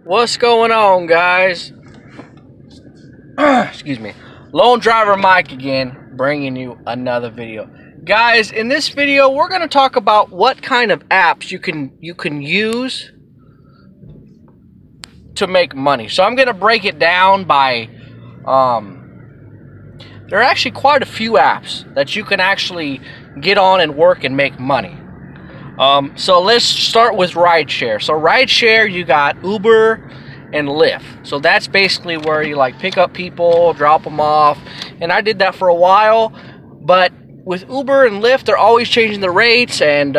What's going on, guys? Excuse me. Lone Driver Mike again, bringing you another video. Guys, in this video, we're going to talk about what kind of apps you can use to make money. So I'm going to break it down by there are actually quite a few apps that you can actually get on and work and make money. So let's start with rideshare. So rideshare, you got Uber and Lyft. So that's basically where you like pick up people, drop them off. And I did that for a while. But with Uber and Lyft, they're always changing the rates, and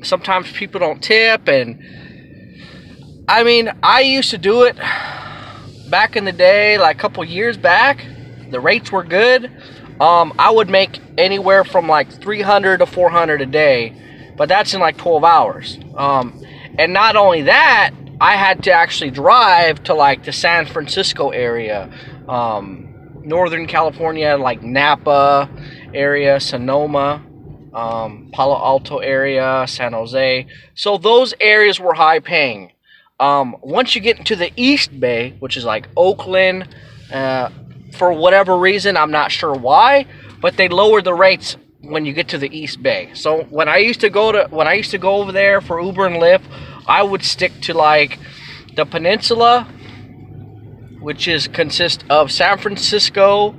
sometimes people don't tip. And I mean, I used to do it back in the day, like a couple years back. The rates were good. I would make anywhere from like 300 to 400 a day. But that's in like 12 hours. And not only that, I had to actually drive to like the San Francisco area, Northern California, like Napa area, Sonoma, Palo Alto area, San Jose. So those areas were high paying. Once you get into the East Bay, which is like Oakland, for whatever reason, I'm not sure why, but they lowered the rates when you get to the East Bay. So when I used to go over there for Uber and Lyft, I would stick to like the peninsula, which consists of San Francisco,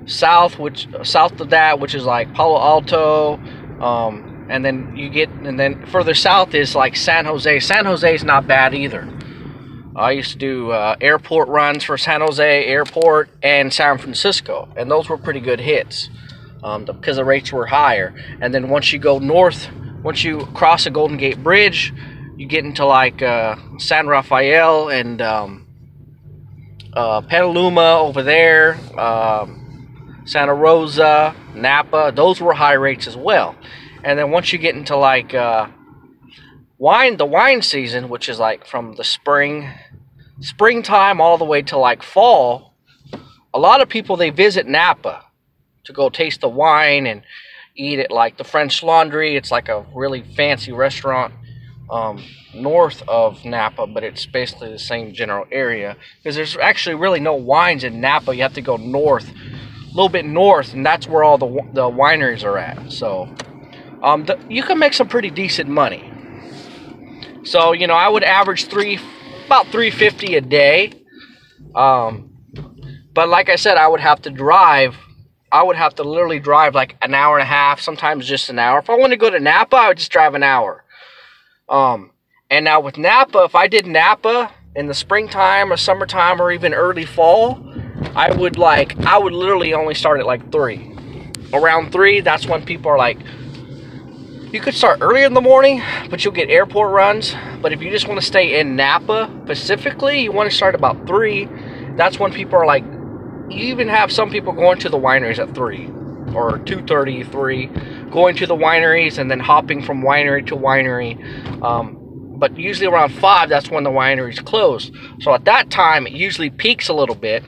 south of that, which is like Palo Alto, and then further south is like San Jose. San Jose is not bad either. I used to do airport runs for San Jose Airport and San Francisco, and those were pretty good hits because the rates were higher. And then once you go north, once you cross the Golden Gate Bridge, you get into like San Rafael and Petaluma over there, Santa Rosa, Napa. Those were high rates as well. And then once you get into like the wine season, which is like from the springtime all the way to like fall, a lot of people, they visit Napa to go taste the wine and eat at like the French Laundry. It's like a really fancy restaurant north of Napa, but it's basically the same general area because there's actually really no wines in Napa. You have to go north, a little bit north, and that's where all the wineries are at. So you can make some pretty decent money. So, you know, I would average about $350 a day. But like I said, I would have to literally drive like an hour and a half, sometimes just an hour. If I want to go to Napa, I would just drive an hour. And now with Napa, if I did Napa in the springtime or summertime or even early fall, I would literally only start at like 3. Around 3, that's when people are like, you could start earlier in the morning, but you'll get airport runs. But if you just want to stay in Napa specifically, you want to start about 3. That's when people are like, you even have some people going to the wineries at 3 or 2:30, 3, going to the wineries and then hopping from winery to winery. But usually around 5, that's when the wineries close. So at that time, it usually peaks a little bit,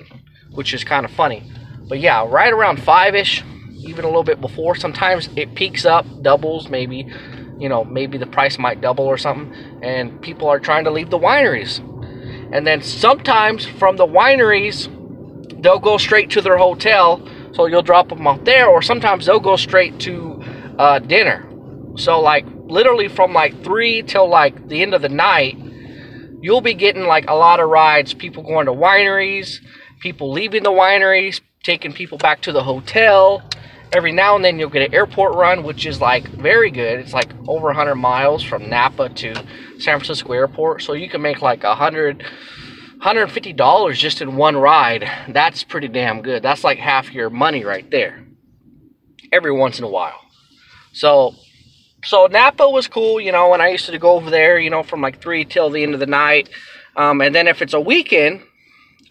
which is kind of funny. But yeah, right around 5-ish. Even a little bit before. Sometimes it peaks up, doubles, maybe, you know, maybe the price might double or something, and people are trying to leave the wineries. And then sometimes from the wineries, they'll go straight to their hotel, so you'll drop them off there, or sometimes they'll go straight to dinner. So like literally from like 3 till like the end of the night, you'll be getting like a lot of rides, people going to wineries, people leaving the wineries, taking people back to the hotel. Every now and then you'll get an airport run, which is like very good. It's like over 100 miles from Napa to San Francisco Airport. So you can make like $150 just in one ride. That's pretty damn good. That's like half your money right there. Every once in a while. So Napa was cool, you know, when I used to go over there, you know, from like 3 till the end of the night. And then if it's a weekend,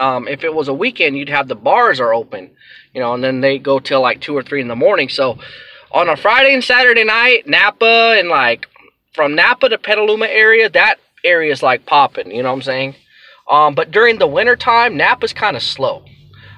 if it was a weekend, you'd have the bars are open, you know, and then they go till like 2 or 3 in the morning. So on a Friday and Saturday night, Napa, and like from Napa to Petaluma area, that area is like popping, you know what I'm saying? But during the winter time, Napa's kind of slow.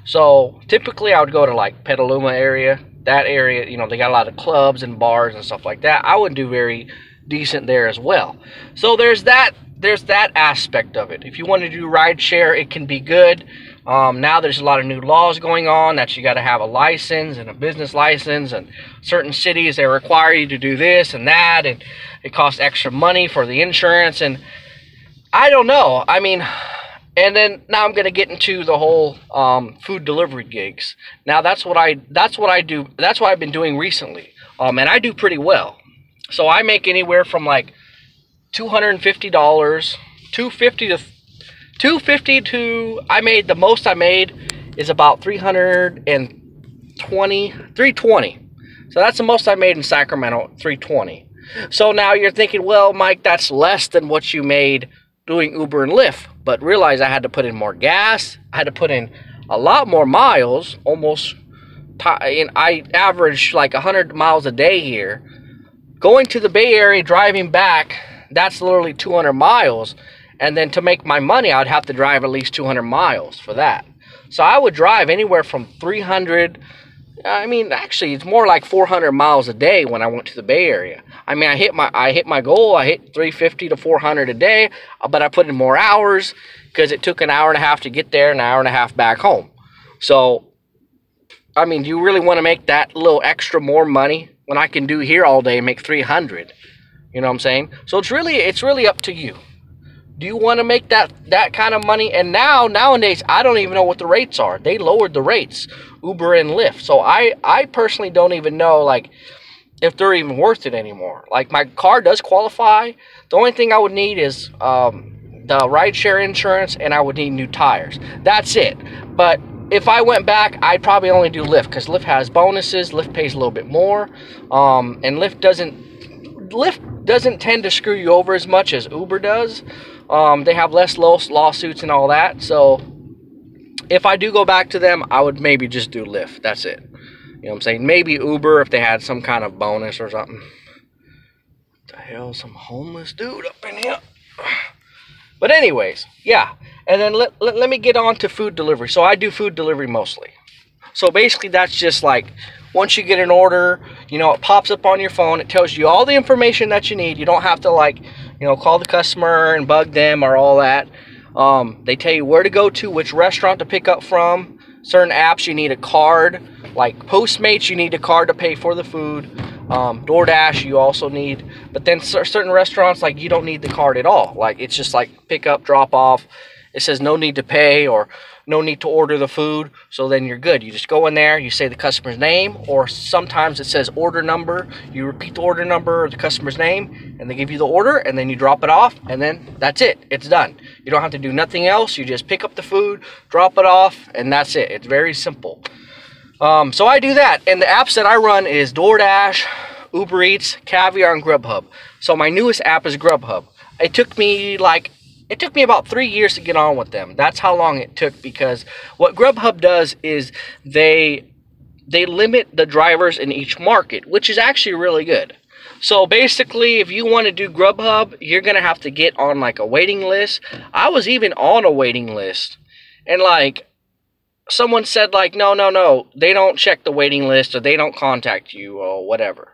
So typically I would go to like Petaluma area, that area, you know, they got a lot of clubs and bars and stuff like that. I would do very decent there as well. So there's that there's that aspect of it. If you want to do rideshare, it can be good. Now there's a lot of new laws going on that you got to have a license and a business license, and certain cities, they require you to do this and that, and it costs extra money for the insurance, and I don't know. I mean, and then now I'm going to get into the whole food delivery gigs. Now that's what I do. That's what I've been doing recently, and I do pretty well. So I make anywhere from like $250, $250 to I made, the most I made is about $320. So that's the most I made in Sacramento, $320. So now you're thinking, well, Mike, that's less than what you made doing Uber and Lyft. But realize I had to put in more gas. I had to put in a lot more miles. I average like 100 miles a day here. Going to the Bay Area, driving back, that's literally 200 miles. And then to make my money, I'd have to drive at least 200 miles for that. So I would drive anywhere from 300, I mean, actually, it's more like 400 miles a day when I went to the Bay Area. I mean, I hit my goal. I hit 350 to 400 a day, but I put in more hours because it took an hour and a half to get there and an hour and a half back home. So, I mean, do you really want to make that little extra more money when I can do here all day and make 300? You know what I'm saying? So it's really up to you. Do you want to make that kind of money? And nowadays, I don't even know what the rates are. They lowered the rates, Uber and Lyft. So I personally don't even know, like, if they're even worth it anymore. Like, my car does qualify. The only thing I would need is the rideshare insurance, and I would need new tires. That's it. But if I went back, I'd probably only do Lyft, because Lyft has bonuses. Lyft pays a little bit more, and Lyft doesn't tend to screw you over as much as Uber does. They have less lawsuits and all that. So if I do go back to them, I would maybe just do Lyft. That's it. You know what I'm saying? Maybe Uber if they had some kind of bonus or something. What the hell? Some homeless dude up in here. But anyways, yeah. And then let me get on to food delivery. So I do food delivery mostly. So basically that's just like, once you get an order, you know, it pops up on your phone. It tells you all the information that you need. You don't have to, like, you know, call the customer and bug them or all that. They tell you where to go to, which restaurant to pick up from. Certain apps, you need a card. Like Postmates, you need a card to pay for the food. Doordash, you also need. But then certain restaurants, like, you don't need the card at all. Like, it's just like pick up, drop off. It says no need to pay or no need to order the food. So then you're good. You just go in there, you say the customer's name, or sometimes it says order number. You repeat the order number or the customer's name, and they give you the order, and then you drop it off, and then that's it. It's done. You don't have to do nothing else. You just pick up the food, drop it off, and that's it. It's very simple. So I do that, and the apps that I run is Doordash, Uber Eats, Caviar, and Grubhub. So my newest app is Grubhub. It took me about 3 years to get on with them. That's how long it took, because what Grubhub does is they limit the drivers in each market, which is actually really good. So basically, if you want to do Grubhub, you're going to have to get on like a waiting list. I was even on a waiting list, and like someone said like, no, they don't check the waiting list, or they don't contact you or whatever.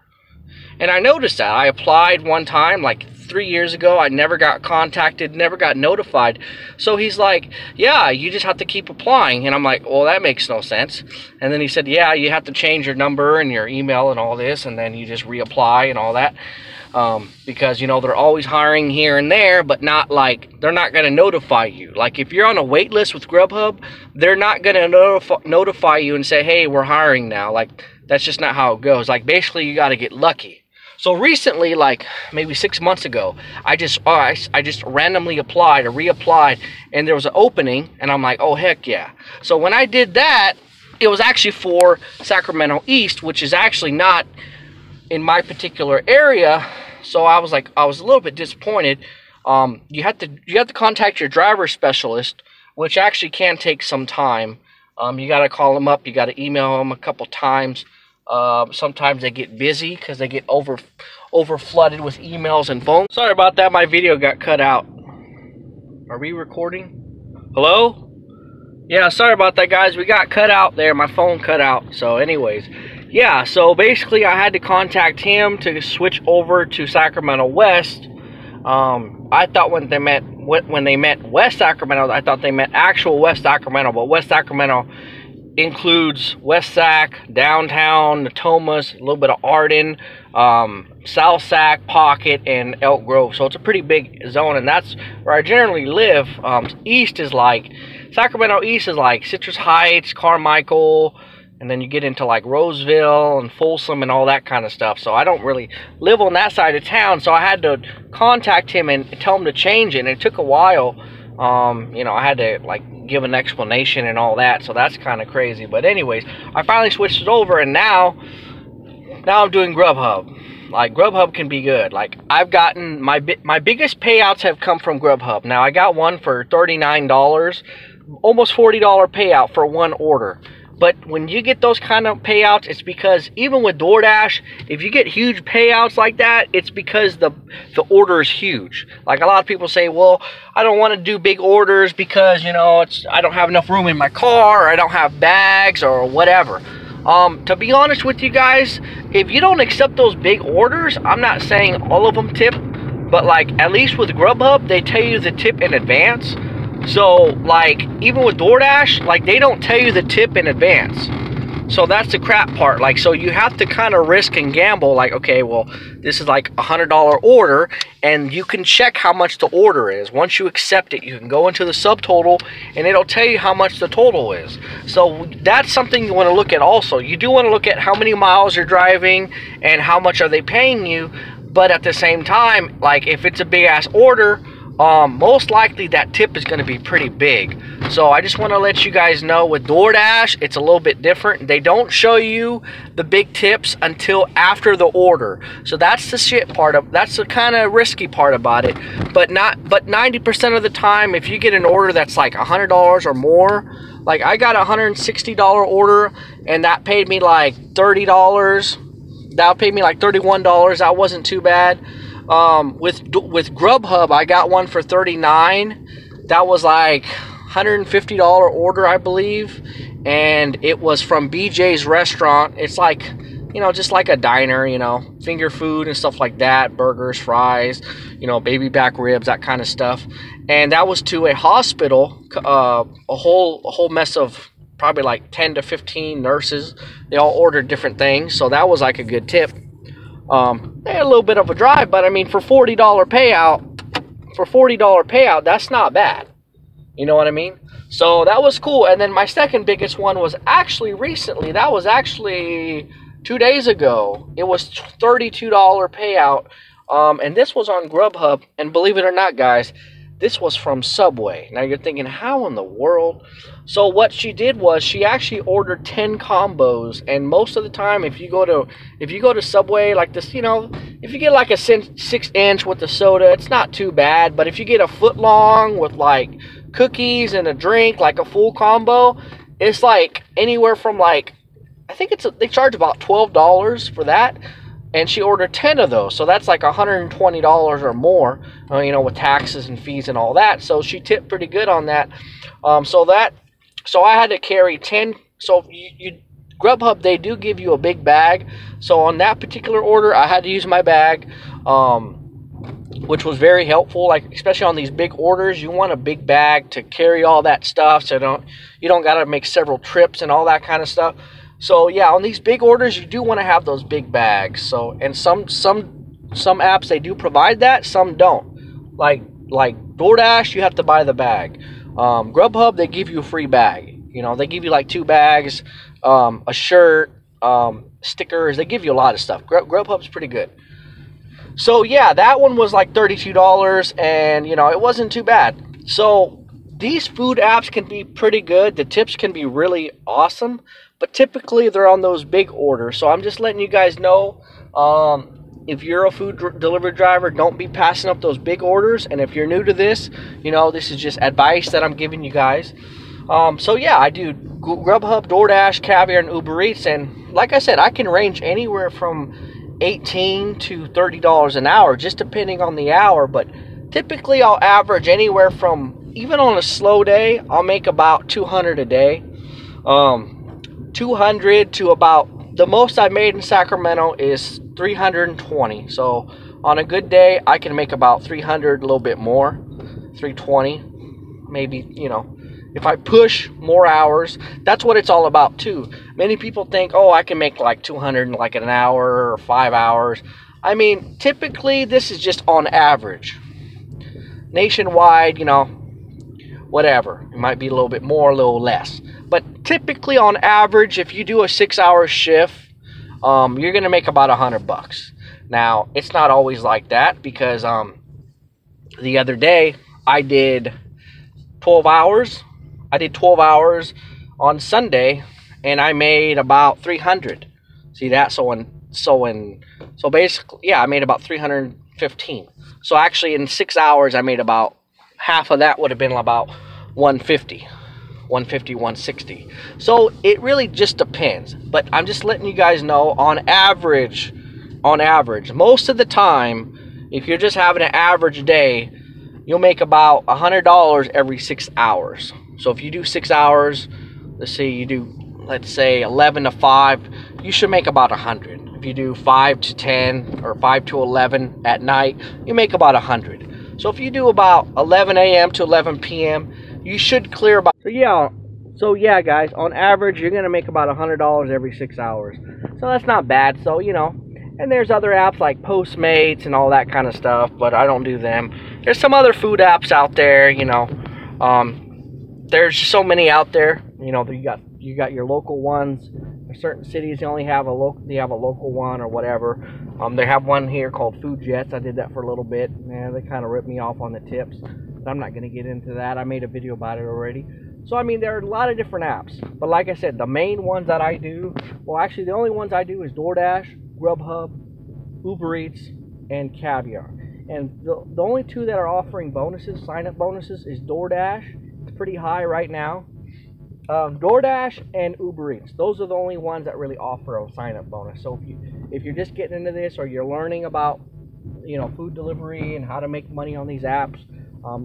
And I noticed that. I applied one time, like 3 years ago. I never got contacted, never got notified. So he's like, yeah, you just have to keep applying. And I'm like, well, that makes no sense. And then he said, yeah, you have to change your number and your email and all this, and then you just reapply and all that. Because, you know, they're always hiring here and there, but not like, they're not going to notify you. Like, if you're on a wait list with Grubhub, they're not going to notify you and say, hey, we're hiring now. Like, that's just not how it goes. Like, basically, you got to get lucky. So recently, like maybe 6 months ago, I just randomly applied or reapplied, and there was an opening, and I'm like, oh, heck yeah. So when I did that, it was actually for Sacramento East, which is actually not in my particular area. So I was a little bit disappointed. You have to contact your driver specialist, which actually can take some time. You got to call them up, you got to email them a couple times. Sometimes they get busy because they get over flooded with emails and phones. Sorry about that, my video got cut out. Are we recording? Hello? Yeah, sorry about that, guys. We got cut out there. My phone cut out. So anyways, yeah, so basically I had to contact him to switch over to Sacramento West. I thought when they meant West Sacramento, I thought they meant actual West Sacramento, but West Sacramento includes West Sac, downtown, Natomas, a little bit of Arden, South Sac, Pocket, and Elk Grove. So it's a pretty big zone, and that's where I generally live. East is like, Sacramento East is like Citrus Heights, Carmichael, and then you get into like Roseville and Folsom and all that kind of stuff. So I don't really live on that side of town, so I had to contact him and tell him to change it, and it took a while. You know, I had to like give an explanation and all that, so that's kind of crazy. But anyways, I finally switched it over, and now I'm doing Grubhub. Like, Grubhub can be good. Like, I've gotten my biggest payouts have come from Grubhub. Now I got one for $39, almost $40 payout for one order. But when you get those kind of payouts, it's because even with Doordash, if you get huge payouts like that, it's because the order is huge. Like, a lot of people say, well, I don't want to do big orders because, you know, I don't have enough room in my car, or I don't have bags, or whatever. To be honest with you guys, if you don't accept those big orders, I'm not saying all of them tip, but like, at least with Grubhub, they tell you the tip in advance. So, like, even with Doordash, like, they don't tell you the tip in advance. So that's the crap part. Like, so you have to kind of risk and gamble. Like, okay, well, this is like $100 order, and you can check how much the order is. Once you accept it, you can go into the subtotal, and it'll tell you how much the total is. So that's something you want to look at also. You do want to look at how many miles you're driving and how much are they paying you. But at the same time, like, if it's a big-ass order, most likely that tip is going to be pretty big. So I just want to let you guys know, with Doordash, it's a little bit different. They don't show you the big tips until after the order. So that's the shit part of, that's the kind of risky part about it. But 90% of the time, if you get an order that's like $100 or more, like, I got a $160 order, and that paid me like $30. That paid me like $31. That wasn't too bad. With Grubhub, I got one for $39. That was like $150 order, I believe, and it was from BJ's restaurant. It's like, you know, just like a diner, you know, finger food and stuff like that, burgers, fries, you know, baby back ribs, that kind of stuff. And that was to a hospital, a whole mess of probably like 10 to 15 nurses. They all ordered different things, so that was like a good tip. They had a little bit of a drive, but I mean, for $40 payout, that's not bad. You know what I mean? So that was cool. And then my second biggest one was actually recently. That was actually 2 days ago. It was $32 payout. And this was on Grubhub. And believe it or not, guys, this was from Subway. Now you're thinking, how in the world? So what she did was she actually ordered 10 combos, and most of the time, if you go to Subway like this, you know, if you get like a 6-inch with the soda, it's not too bad. But if you get a foot long with like cookies and a drink, like a full combo, it's like anywhere from like, I think they charge about $12 for that. And she ordered 10 of those, so that's like $120 or more, you know, with taxes and fees and all that. So she tipped pretty good on that. So I had to carry 10. So Grubhub, they do give you a big bag. So on that particular order, I had to use my bag, which was very helpful. Like, especially on these big orders, you want a big bag to carry all that stuff, so you don't got to make several trips and all that kind of stuff. So yeah, on these big orders, you do want to have those big bags. So, and some apps, they do provide that, some don't. Like DoorDash, you have to buy the bag. Grubhub, they give you a free bag. You know, they give you like 2 bags, a shirt, stickers. They give you a lot of stuff. Grubhub's pretty good. So yeah, that one was like $32, and you know, it wasn't too bad. So these food apps can be pretty good. The tips can be really awesome. But typically, they're on those big orders. So I'm just letting you guys know, if you're a food delivery driver, don't be passing up those big orders. And if you're new to this, you know, this is just advice that I'm giving you guys. So yeah, I do Grubhub, DoorDash, Caviar, and Uber Eats. And like I said, I can range anywhere from $18 to $30 an hour, just depending on the hour. But typically, I'll average anywhere from, even on a slow day, I'll make about $200 a day. 200 to about, the most I made in Sacramento is 320. So On a good day, I can make about 300, a little bit more, 320, maybe, you know. If I push more hours, that's what it's all about too. Many people think, oh, I can make like 200 in like an hour or 5 hours. I mean, typically this is just on average. Nationwide, you know, whatever. It might be a little bit more, a little less. But typically on average, if you do a 6-hour shift, you're going to make about $100. Now, it's not always like that because the other day I did 12 hours. I did 12 hours on Sunday and I made about 300. See that? So basically, yeah, I made about 315. So actually in 6 hours I made about half of that, would have been about 150, 160. So it really just depends. But I'm just letting you guys know, on average, most of the time, if you're just having an average day, you'll make about $100 every 6 hours. So if you do 6 hours, let's say 11 to 5, you should make about 100. If you do 5 to 10 or 5 to 11 at night, you make about 100. So if you do about 11 a.m. to 11 p.m., you should clear about, so yeah guys, on average you're gonna make about $100 every 6 hours. So that's not bad. So, you know, and there's other apps like Postmates and all that kind of stuff, but I don't do them. There's some other food apps out there, you know. There's so many out there. You know, you got your local ones. In certain cities they only have a local one or whatever. They have one here called Food Jets. I did that for a little bit. Man, they kind of ripped me off on the tips, but I'm not going to get into that. I made a video about it already. So I mean, there are a lot of different apps, but like I said, the main ones that I do, well, actually the only ones I do is Doordash, Grubhub, Uber Eats, and Caviar. And the only two that are offering bonuses, sign-up bonuses, is Doordash. It's pretty high right now. Doordash and Uber Eats. Those are the only ones that really offer a sign-up bonus. So if you're just getting into this, or you're learning about, you know, food delivery and how to make money on these apps,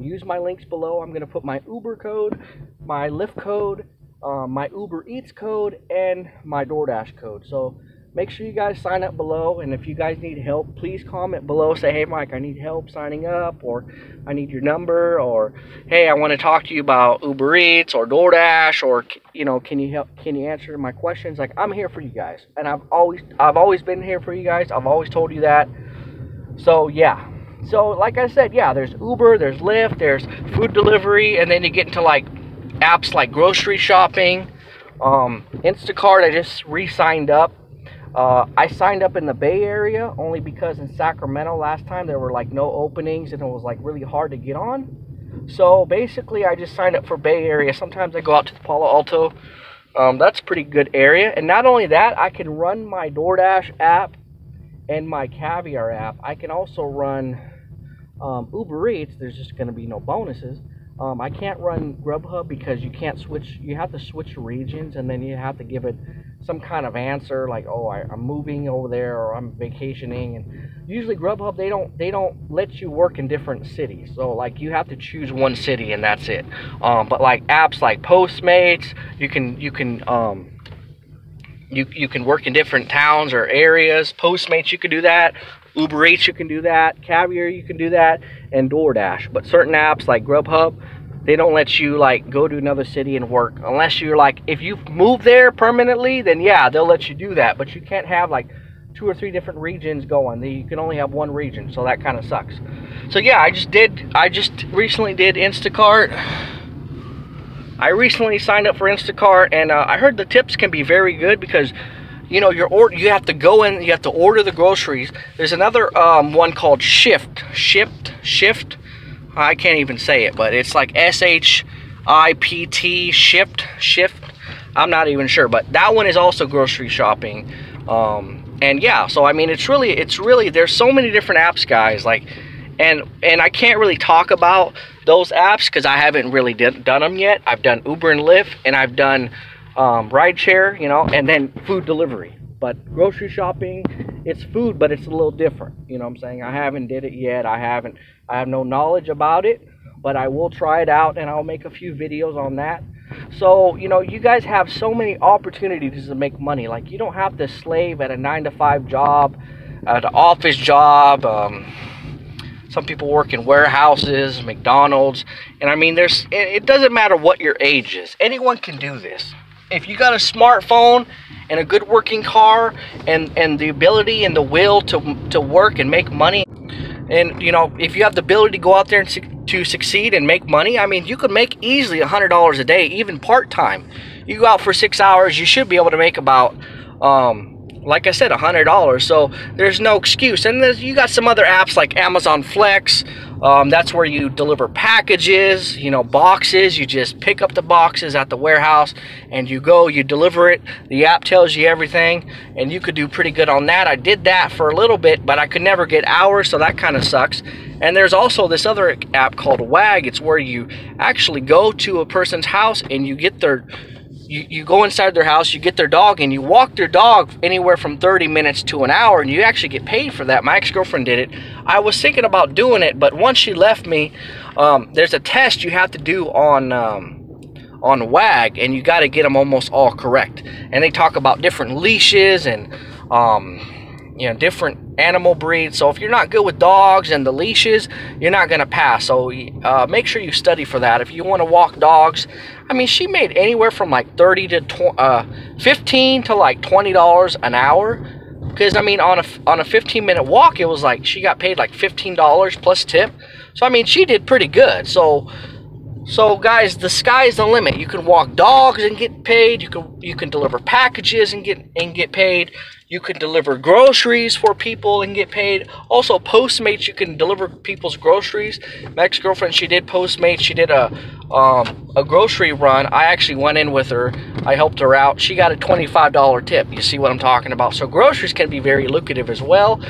use my links below. I'm going to put my Uber code, my Lyft code, my Uber Eats code, and my Doordash code. So make sure you guys sign up below, and if you guys need help, please comment below. Say, hey Mike, I need help signing up, or I need your number, or hey, I want to talk to you about Uber Eats or DoorDash, or, you know, can you answer my questions? Like, I'm here for you guys, and I've always been here for you guys. I've always told you that. So yeah. So like I said, yeah, there's Uber, there's Lyft, there's food delivery, and then you get into like apps like grocery shopping, Instacart. I just re-signed up. I signed up in the Bay Area only because in Sacramento last time there were like no openings and it was like really hard to get on. So basically I just signed up for Bay Area. Sometimes I go out to the Palo Alto. That's a pretty good area. And not only that, I can run my DoorDash app and my Caviar app. I can also run Uber Eats. There's just going to be no bonuses. I can't run Grubhub because you can't switch. You have to switch regions, and then you have to give it some kind of answer like, oh, I'm moving over there, or I'm vacationing. And usually Grubhub, they don't let you work in different cities. So like you have to choose one city and that's it. But like apps like Postmates, you can work in different towns or areas. Postmates, you can do that. Uber Eats, you can do that. Caviar, you can do that. And DoorDash. But certain apps like Grubhub, they don't let you like go to another city and work unless you're like, if you've moved there permanently, then yeah, they'll let you do that. But you can't have like 2 or 3 different regions going. You can only have one region, so that kind of sucks. So yeah, I just recently did Instacart. I recently signed up for Instacart, and I heard the tips can be very good because, you know, you have to go in, you have to order the groceries. There's another one called Shift. I can't even say it, but it's like SHIPT, Shift. I'm not even sure, but that one is also grocery shopping. And yeah, so I mean, it's really there's so many different apps, guys. Like, and I can't really talk about those apps because I haven't really done them yet. I've done Uber and Lyft, and I've done rideshare, you know, and then food delivery. But grocery shopping, it's food, but it's a little different. You know what I'm saying? I haven't did it yet. I have no knowledge about it, but I will try it out, and I'll make a few videos on that. So, you know, you guys have so many opportunities to make money. Like, you don't have to slave at a 9-to-5 job. an office job. Some people work in warehouses, McDonald's, and I mean, it doesn't matter what your age is. Anyone can do this. If you got a smartphone and a good working car and the ability and the will to work and make money, and you know, if you have the ability to go out there and to succeed and make money, I mean, you could make easily $100 a day, even part-time. You go out for 6 hours, you should be able to make about like I said, $100. So there's no excuse. And you got some other apps like Amazon Flex. That's where you deliver packages, you know, boxes. You just pick up the boxes at the warehouse and you go, you deliver it. The app tells you everything, and you could do pretty good on that. I did that for a little bit, but I could never get hours, so that kind of sucks. And there's also this other app called WAG. It's where you actually go to a person's house and you get their you go inside their house, you get their dog, and you walk their dog anywhere from 30 minutes to an hour, and you actually get paid for that. My ex-girlfriend did it. I was thinking about doing it, but once she left me, there's a test you have to do on WAG, and you got to get them almost all correct. And they talk about different leashes and you know, different animal breeds. So if you're not good with dogs and the leashes, you're not going to pass. So make sure you study for that. If you want to walk dogs, I mean, she made anywhere from like 30 to 15 to like $20 an hour. Because I mean, on a 15-minute walk, it was like she got paid like $15 plus tip. So I mean, she did pretty good. So guys, the sky's the limit. You can walk dogs and get paid. You can deliver packages and get paid. You can deliver groceries for people and get paid. Also, Postmates, you can deliver people's groceries. My ex-girlfriend, she did Postmates. She did a grocery run. I actually went in with her. I helped her out. She got a $25 tip. You see what I'm talking about? So groceries can be very lucrative as well.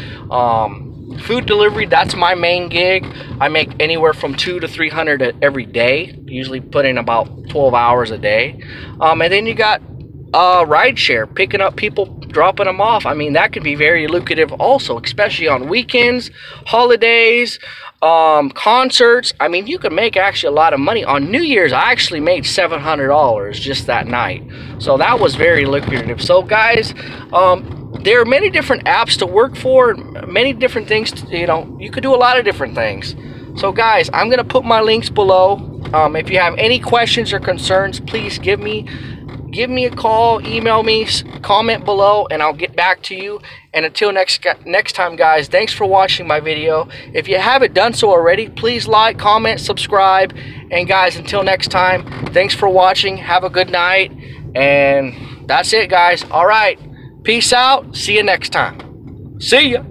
Food delivery, that's my main gig. I make anywhere from $200 to $300 every day. Usually put in about 12 hours a day. And then you got rideshare, picking up people, dropping them off. I mean, that can be very lucrative also, especially on weekends, holidays, concerts. I mean, you can make actually a lot of money. On New Year's, I actually made $700 just that night. So that was very lucrative. So guys, there are many different apps to work for, many different things to, you know, you could do a lot of different things. So guys, I'm going to put my links below. If you have any questions or concerns, please give me a call, email me, comment below, and I'll get back to you. And until next time, guys, thanks for watching my video. If you haven't done so already, please like, comment, subscribe. And guys, until next time, thanks for watching. Have a good night. And that's it, guys. All right. Peace out. See you next time. See ya.